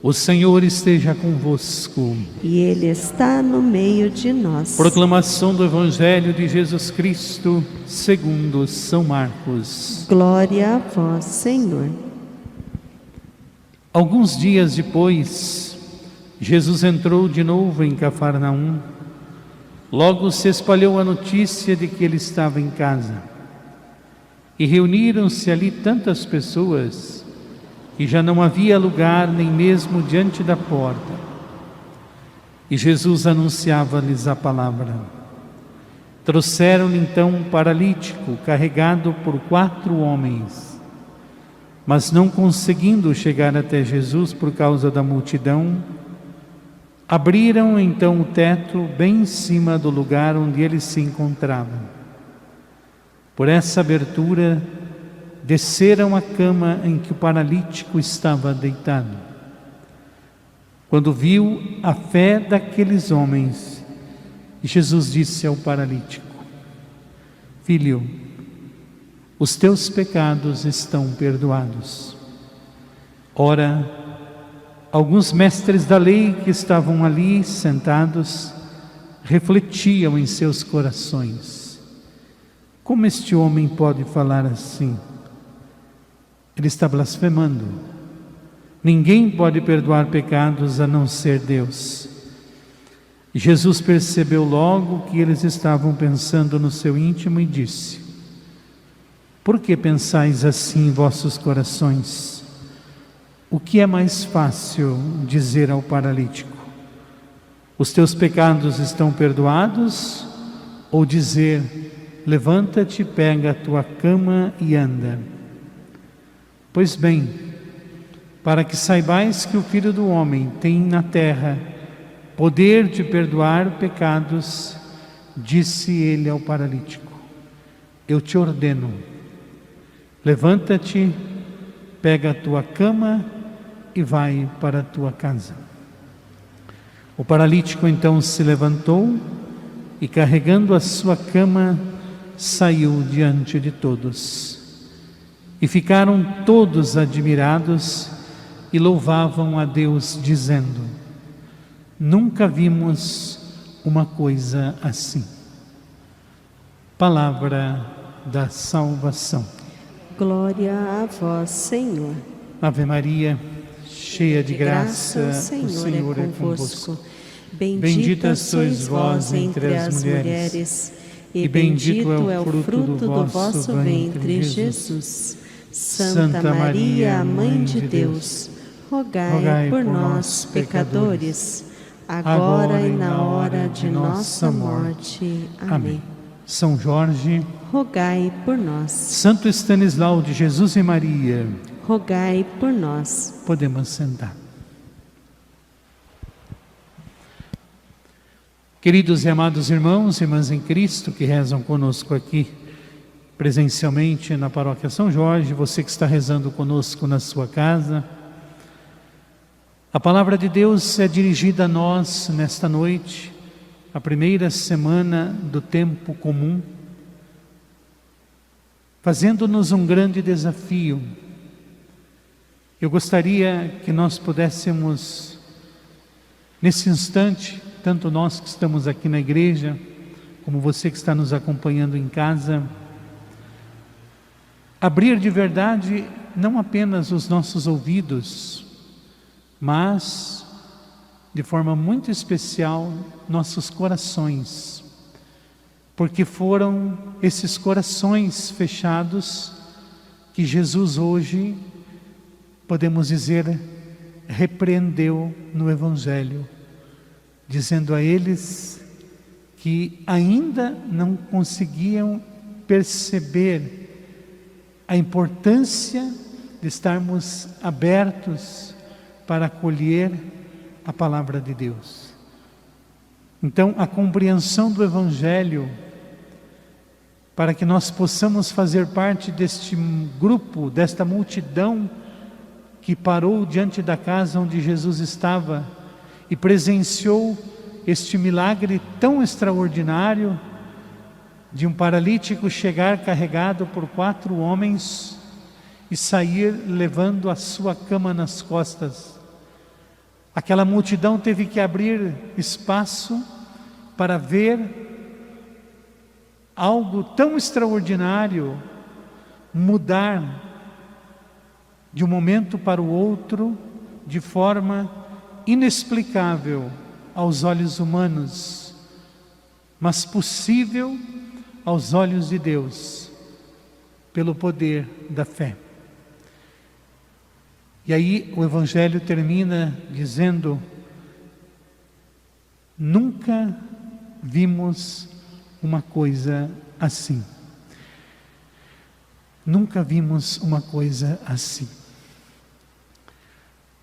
O Senhor esteja convosco. E Ele está no meio de nós. Proclamação do Evangelho de Jesus Cristo, segundo São Marcos. Glória a vós, Senhor. Alguns dias depois, Jesus entrou de novo em Cafarnaum. Logo se espalhou a notícia de que ele estava em casa. E reuniram-se ali tantas pessoas que já não havia lugar nem mesmo diante da porta. E Jesus anunciava-lhes a palavra. Trouxeram-lhe então um paralítico carregado por 4 homens. Mas não conseguindo chegar até Jesus por causa da multidão, abriram então o teto bem em cima do lugar onde ele se encontrava. Por essa abertura, desceram a cama em que o paralítico estava deitado. Quando viu a fé daqueles homens, Jesus disse ao paralítico: Filho, os teus pecados estão perdoados. Ora, alguns mestres da lei que estavam ali sentados refletiam em seus corações: como este homem pode falar assim? Ele está blasfemando. Ninguém pode perdoar pecados a não ser Deus. E Jesus percebeu logo que eles estavam pensando no seu íntimo e disse: Por que pensais assim em vossos corações? O que é mais fácil dizer ao paralítico: os teus pecados estão perdoados? Ou dizer: levanta-te, pega a tua cama e anda? Pois bem, para que saibais que o Filho do Homem tem na terra poder de perdoar pecados, disse ele ao paralítico: eu te ordeno, levanta-te, pega a tua cama e vai para a tua casa. O paralítico então se levantou e, carregando a sua cama, saiu diante de todos. E ficaram todos admirados e louvavam a Deus, dizendo: nunca vimos uma coisa assim. Palavra da salvação. Glória a vós, Senhor. Ave Maria, cheia de graça, o Senhor é convosco. Bendita sois vós entre as mulheres, e bendito é o fruto do vosso ventre, Jesus. Santa Maria, Mãe de Deus, rogai por nós, pecadores, agora e na hora de nossa morte. Amém. São Jorge, rogai por nós. Santo Estanislau de Jesus e Maria, rogai por nós. Podemos sentar. Queridos e amados irmãos e irmãs em Cristo que rezam conosco aqui presencialmente na Paróquia São Jorge, você que está rezando conosco na sua casa, a palavra de Deus é dirigida a nós nesta noite, a primeira semana do tempo comum, fazendo-nos um grande desafio. Eu gostaria que nós pudéssemos, nesse instante, tanto nós que estamos aqui na igreja, como você que está nos acompanhando em casa, abrir de verdade não apenas os nossos ouvidos, mas de forma muito especial nossos corações, porque foram esses corações fechados que Jesus hoje, podemos dizer, repreendeu no Evangelho, dizendo a eles que ainda não conseguiam perceber a importância de estarmos abertos para acolher a palavra de Deus. Então, a compreensão do Evangelho, para que nós possamos fazer parte deste grupo, desta multidão que parou diante da casa onde Jesus estava e presenciou este milagre tão extraordinário de um paralítico chegar carregado por 4 homens e sair levando a sua cama nas costas. Aquela multidão teve que abrir espaço para ver algo tão extraordinário mudar de um momento para o outro de forma inexplicável aos olhos humanos, mas possível aos olhos de Deus, pelo poder da fé. E aí o Evangelho termina dizendo: nunca vimos uma coisa assim. Nunca vimos uma coisa assim.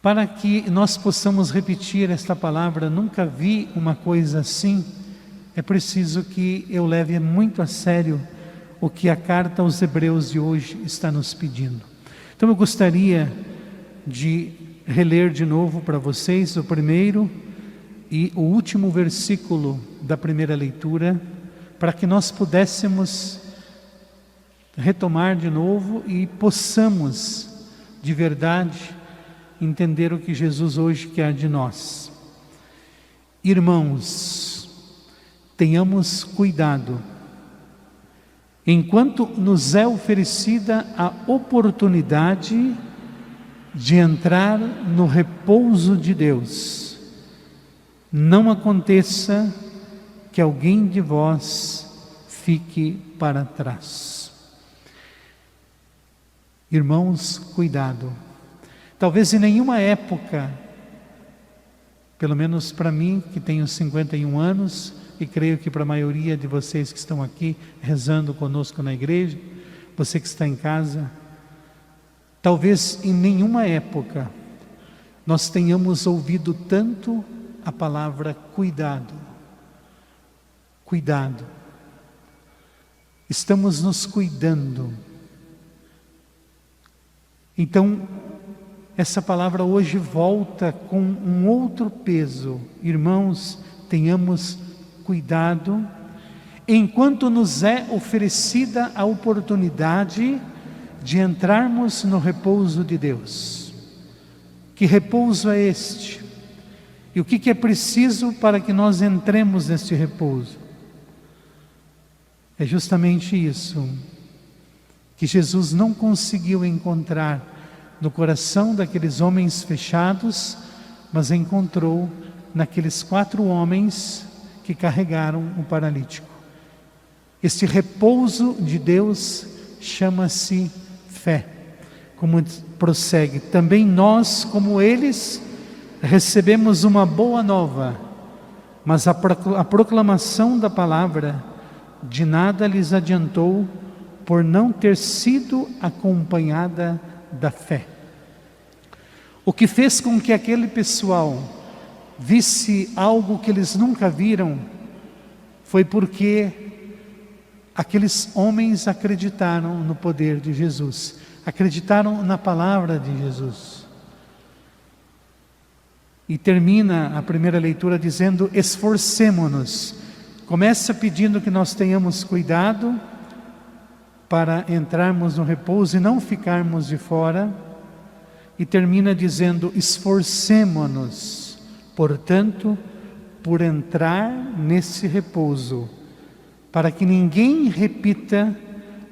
Para que nós possamos repetir esta palavra, nunca vi uma coisa assim, é preciso que eu leve muito a sério o que a carta aos Hebreus de hoje está nos pedindo. Então eu gostaria de reler de novo para vocês o primeiro e o último versículo da primeira leitura, para que nós pudéssemos retomar de novo e possamos, de verdade, entender o que Jesus hoje quer de nós. Irmãos, tenhamos cuidado, enquanto nos é oferecida a oportunidade de entrar no repouso de Deus, não aconteça que alguém de vós fique para trás. Irmãos, cuidado. Talvez em nenhuma época, pelo menos para mim, que tenho 51 anos, e creio que para a maioria de vocês que estão aqui rezando conosco na igreja, você que está em casa, talvez em nenhuma época nós tenhamos ouvido tanto a palavra cuidado. Cuidado. Estamos nos cuidando. Então, essa palavra hoje volta com um outro peso. Irmãos, tenhamos cuidado, enquanto nos é oferecida a oportunidade de entrarmos no repouso de Deus. Que repouso é este? E o que é preciso para que nós entremos neste repouso? É justamente isso que Jesus não conseguiu encontrar no coração daqueles homens fechados, mas encontrou naqueles 4 homens que carregaram o paralítico. Este repouso de Deus chama-se fé. Como prossegue, também nós, como eles, recebemos uma boa nova, mas a proclamação da palavra de nada lhes adiantou, por não ter sido acompanhada da fé. O que fez com que aquele pessoal visse algo que eles nunca viram, foi porque aqueles homens acreditaram no poder de Jesus, acreditaram na palavra de Jesus. E termina a primeira leitura dizendo: esforcemo-nos. Começa pedindo que nós tenhamos cuidado para entrarmos no repouso e não ficarmos de fora, e termina dizendo: esforcemo-nos, portanto, por entrar nesse repouso, para que ninguém repita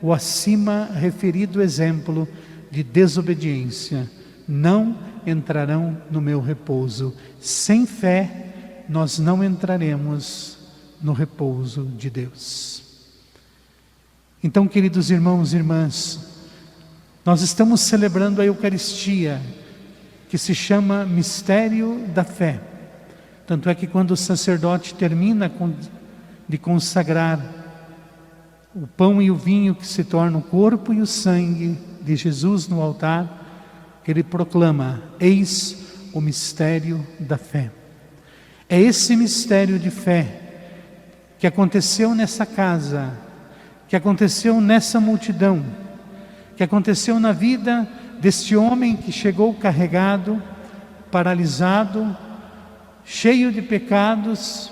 o acima referido exemplo de desobediência. Não entrarão no meu repouso. Sem fé, nós não entraremos no repouso de Deus. Então, queridos irmãos e irmãs, nós estamos celebrando a Eucaristia, que se chama Mistério da Fé. Tanto é que quando o sacerdote termina de consagrar o pão e o vinho, que se tornam o corpo e o sangue de Jesus no altar, ele proclama: eis o mistério da fé. É esse mistério de fé que aconteceu nessa casa, que aconteceu nessa multidão, que aconteceu na vida deste homem que chegou carregado, paralisado, cheio de pecados,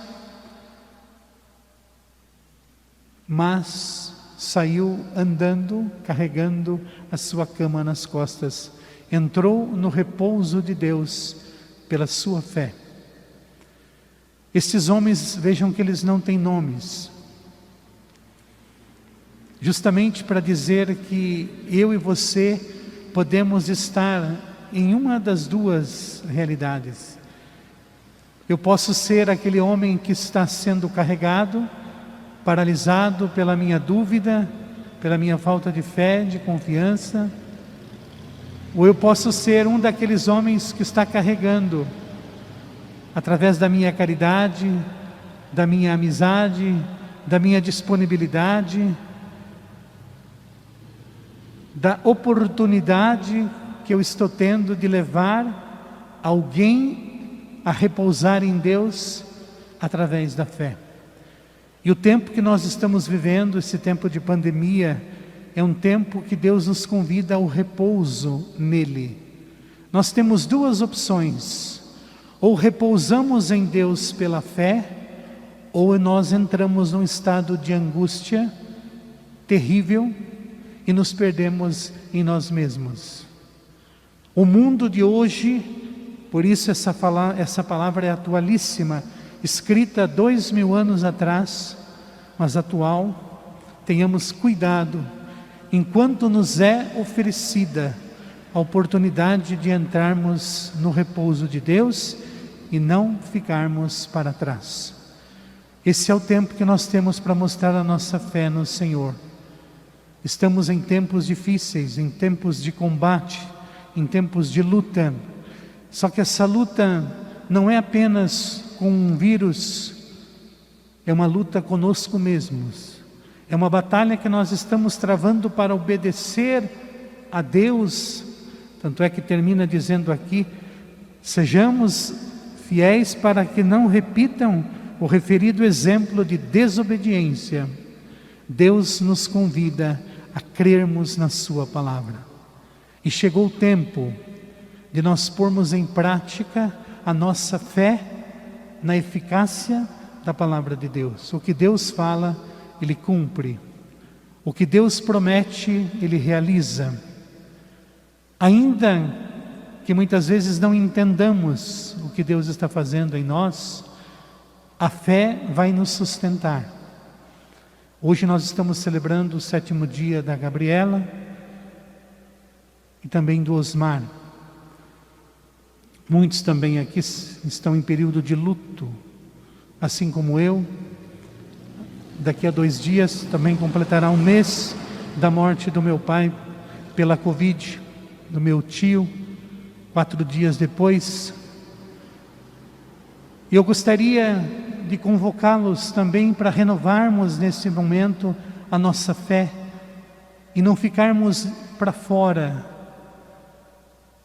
mas saiu andando, carregando a sua cama nas costas. Entrou no repouso de Deus pela sua fé. Estes homens, vejam que eles não têm nomes, justamente para dizer que eu e você podemos estar em uma das duas realidades. Eu posso ser aquele homem que está sendo carregado, paralisado pela minha dúvida, pela minha falta de fé, de confiança, ou eu posso ser um daqueles homens que está carregando, através da minha caridade, da minha amizade, da minha disponibilidade, da oportunidade que eu estou tendo de levar alguém a repousar em Deus através da fé. E o tempo que nós estamos vivendo, esse tempo de pandemia, é um tempo que Deus nos convida ao repouso nele. Nós temos duas opções: ou repousamos em Deus pela fé, ou nós entramos num estado de angústia terrível e nos perdemos em nós mesmos. O mundo de hoje, por isso essa palavra é atualíssima, escrita 2000 anos atrás, mas atual. Tenhamos cuidado, enquanto nos é oferecida a oportunidade de entrarmos no repouso de Deus e não ficarmos para trás. Esse é o tempo que nós temos para mostrar a nossa fé no Senhor. Estamos em tempos difíceis, em tempos de combate, em tempos de luta. Só que essa luta não é apenas com um vírus, é uma luta conosco mesmos. É uma batalha que nós estamos travando para obedecer a Deus. Tanto é que termina dizendo aqui: sejamos fiéis para que não repitam o referido exemplo de desobediência. Deus nos convida a crermos na sua palavra. E chegou o tempo de nós pormos em prática a nossa fé na eficácia da palavra de Deus. O que Deus fala, Ele cumpre. O que Deus promete, Ele realiza. Ainda que muitas vezes não entendamos o que Deus está fazendo em nós, a fé vai nos sustentar. Hoje nós estamos celebrando o 7º dia da Gabriela e também do Osmar. Muitos também aqui estão em período de luto, assim como eu. Daqui a 2 dias também completará 1 mês da morte do meu pai pela Covid, do meu tio, 4 dias depois. E eu gostaria de convocá-los também para renovarmos nesse momento a nossa fé e não ficarmos para fora,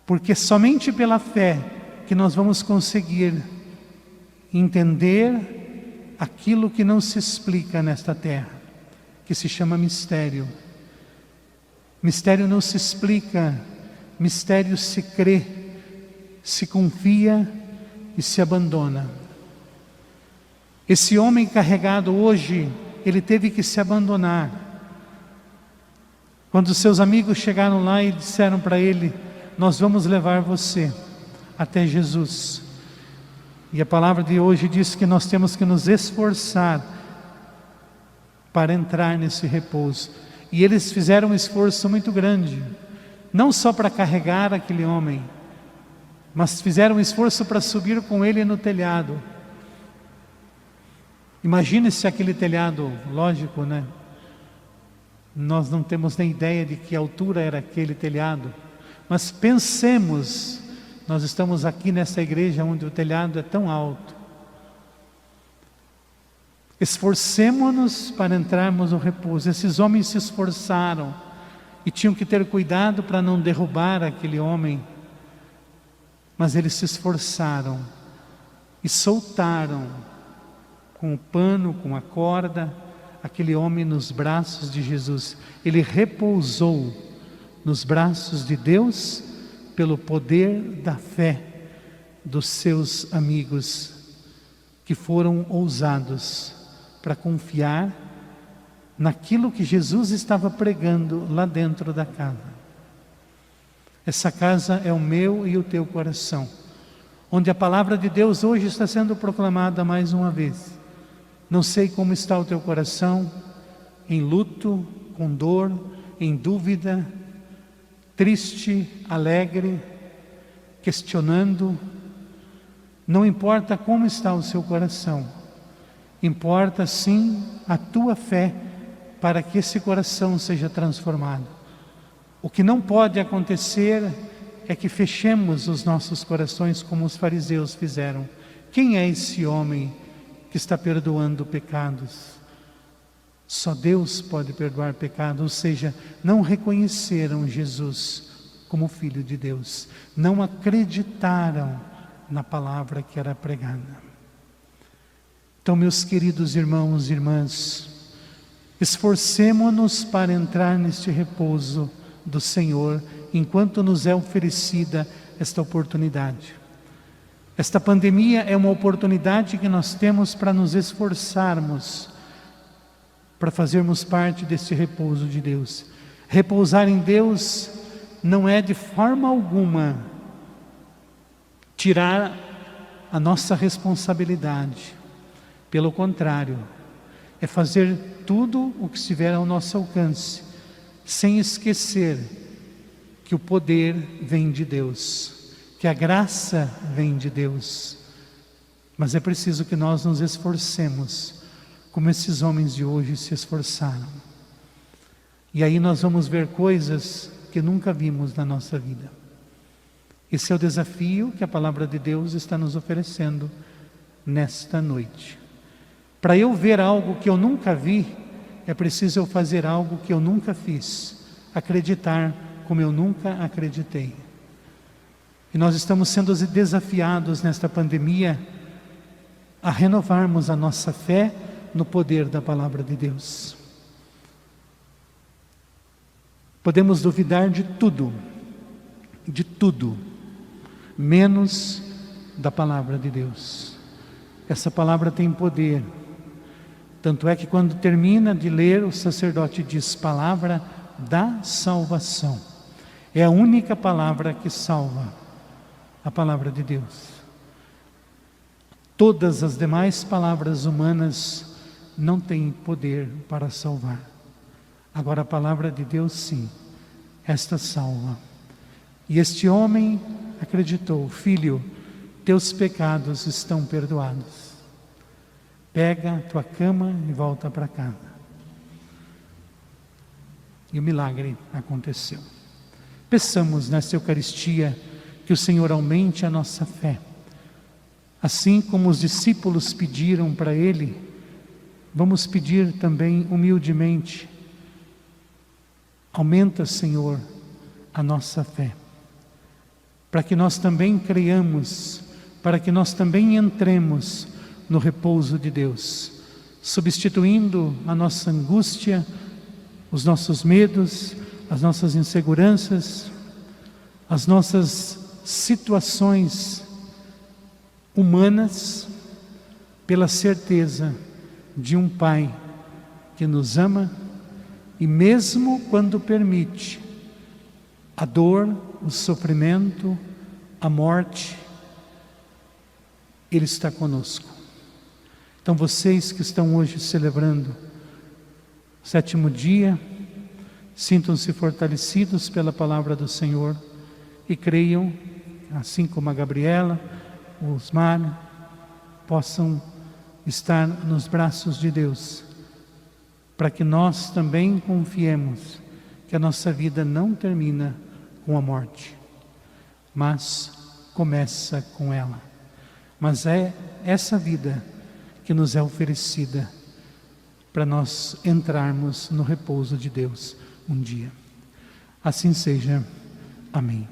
porque somente pela fé que nós vamos conseguir entender aquilo que não se explica nesta terra, que se chama mistério. Mistério não se explica, mistério se crê, se confia e se abandona. Esse homem carregado hoje, ele teve que se abandonar. Quando seus amigos chegaram lá e disseram para ele: nós vamos levar você até Jesus. E a palavra de hoje diz que nós temos que nos esforçar para entrar nesse repouso. E eles fizeram um esforço muito grande, não só para carregar aquele homem, mas fizeram um esforço para subir com ele no telhado. Imagine-se aquele telhado, lógico, né? Nós não temos nem ideia de que altura era aquele telhado, mas pensemos, nós estamos aqui nessa igreja onde o telhado é tão alto. Esforcemo-nos para entrarmos no repouso. Esses homens se esforçaram e tinham que ter cuidado para não derrubar aquele homem, mas eles se esforçaram e soltaram com o pano, com a corda, aquele homem nos braços de Jesus. Ele repousou nos braços de Deus pelo poder da fé dos seus amigos, que foram ousados para confiar naquilo que Jesus estava pregando lá dentro da casa. Essa casa é o meu e o teu coração. onde a palavra de Deus hoje está sendo proclamada mais uma vez. Não sei como está o teu coração, em luto, com dor, em dúvida, triste, alegre, questionando. Não importa como está o seu coração, importa sim a tua fé para que esse coração seja transformado. O que não pode acontecer é que fechemos os nossos corações como os fariseus fizeram. Quem é esse homem que está perdoando pecados? Só Deus pode perdoar pecados, ou seja, não reconheceram Jesus como Filho de Deus, não acreditaram na palavra que era pregada. Então, meus queridos irmãos e irmãs, esforcemo-nos para entrar neste repouso do Senhor, enquanto nos é oferecida esta oportunidade. Esta pandemia é uma oportunidade que nós temos para nos esforçarmos, para fazermos parte deste repouso de Deus. Repousar em Deus não é de forma alguma tirar a nossa responsabilidade. Pelo contrário, é fazer tudo o que estiver ao nosso alcance, sem esquecer que o poder vem de Deus, que a graça vem de Deus. Mas é preciso que nós nos esforcemos, como esses homens de hoje se esforçaram. E aí nós vamos ver coisas que nunca vimos na nossa vida. Esse é o desafio que a palavra de Deus está nos oferecendo nesta noite. Para eu ver algo que eu nunca vi, é preciso eu fazer algo que eu nunca fiz, acreditar como eu nunca acreditei. E nós estamos sendo desafiados nesta pandemia a renovarmos a nossa fé no poder da palavra de Deus. Podemos duvidar de tudo, menos da palavra de Deus. Essa palavra tem poder. Tanto é que quando termina de ler, o sacerdote diz: palavra da salvação. É a única palavra que salva, a palavra de Deus. Todas as demais palavras humanas não têm poder para salvar. Agora a palavra de Deus sim, esta salva. E este homem acreditou: filho, teus pecados estão perdoados. Pega a tua cama e volta para casa. E o milagre aconteceu. Peçamos nesta Eucaristia que o Senhor aumente a nossa fé. Assim como os discípulos pediram para Ele, vamos pedir também humildemente: aumenta, Senhor, a nossa fé, para que nós também creiamos, para que nós também entremos no repouso de Deus, substituindo a nossa angústia, os nossos medos, as nossas inseguranças, as nossas situações humanas, pela certeza de um Pai que nos ama e mesmo quando permite a dor, o sofrimento, a morte, Ele está conosco. Então vocês que estão hoje celebrando o 7º dia, sintam-se fortalecidos pela palavra do Senhor e creiam, assim como a Gabriela, o Osmar, possam estar nos braços de Deus, para que nós também confiemos que a nossa vida não termina com a morte, mas começa com ela. Mas é essa vida que nos é oferecida para nós entrarmos no repouso de Deus um dia. Assim seja. Amém.